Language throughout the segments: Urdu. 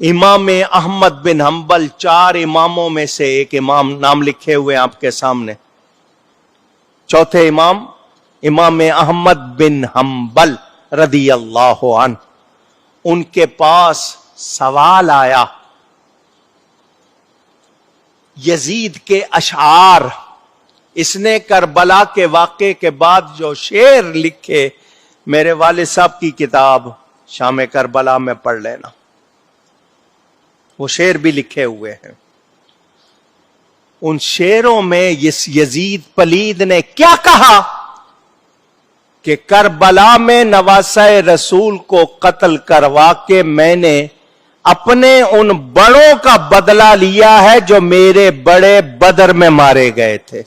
امام احمد بن حنبل 4 اماموں میں سے ایک امام، نام لکھے ہوئے آپ کے سامنے، چوتھے امام امام احمد بن حنبل رضی اللہ عنہ، ان کے پاس سوال آیا یزید کے اشعار، اس نے کربلا کے واقعے کے بعد جو شعر لکھے، میرے والد صاحب کی کتاب شام کربلا میں پڑھ لینا، وہ شعر بھی لکھے ہوئے ہیں۔ ان شعروں میں یزید پلید نے کیا کہا کہ کربلا میں نواسہ رسول کو قتل کروا کے میں نے اپنے ان بڑوں کا بدلہ لیا ہے جو میرے بڑے بدر میں مارے گئے تھے۔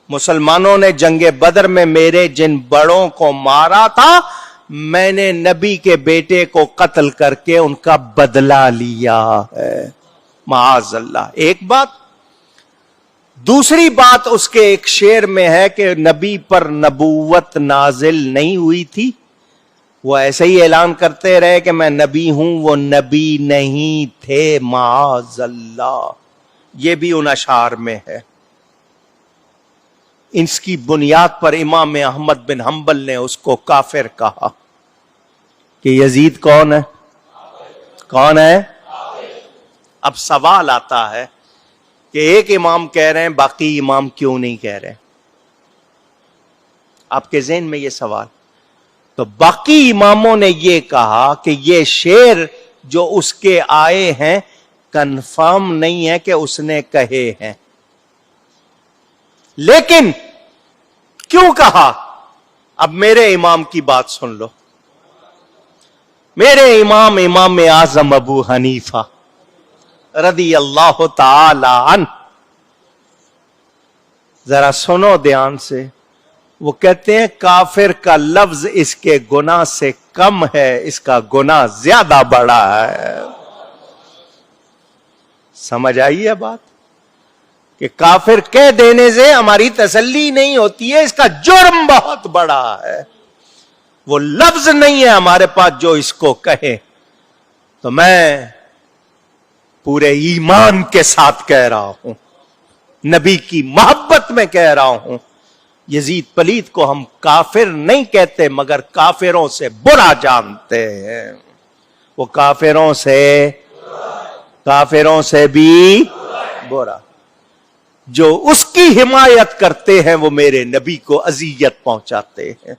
مسلمانوں نے جنگ بدر میں میرے جن بڑوں کو مارا تھا، میں نے نبی کے بیٹے کو قتل کر کے ان کا بدلہ لیا ہے، معاذ اللہ۔ ایک بات، دوسری بات اس کے ایک شعر میں ہے کہ نبی پر نبوت نازل نہیں ہوئی تھی، وہ ایسے ہی اعلان کرتے رہے کہ میں نبی ہوں، وہ نبی نہیں تھے، معاذ اللہ۔ یہ بھی ان اشعار میں ہے۔ اس کی بنیاد پر امام احمد بن حنبل نے اس کو کافر کہا کہ یزید کون ہے؟ کون ہے؟ اب سوال آتا ہے کہ ایک امام کہہ رہے ہیں، باقی امام کیوں نہیں کہہ رہے؟ آپ کے ذہن میں یہ سوال؟ تو باقی اماموں نے یہ کہا کہ یہ شعر جو اس کے آئے ہیں کنفرم نہیں ہے کہ اس نے کہے ہیں، لیکن کیوں کہا؟ اب میرے امام کی بات سن لو۔ میرے امام امام اعظم ابو حنیفہ رضی اللہ تعالی عنہ، ذرا سنو دھیان سے، وہ کہتے ہیں کافر کا لفظ اس کے گناہ سے کم ہے، اس کا گناہ زیادہ بڑا ہے۔ سمجھ آئی ہے بات؟ کہ کافر کہہ دینے سے ہماری تسلی نہیں ہوتی ہے، اس کا جرم بہت بڑا ہے، وہ لفظ نہیں ہے ہمارے پاس جو اس کو کہے۔ تو میں پورے ایمان کے ساتھ کہہ رہا ہوں، نبی کی محبت میں کہہ رہا ہوں، یزید پلید کو ہم کافر نہیں کہتے مگر کافروں سے برا جانتے ہیں۔ وہ کافروں سے بھی برا، جو اس کی حمایت کرتے ہیں وہ میرے نبی کو اذیت پہنچاتے ہیں۔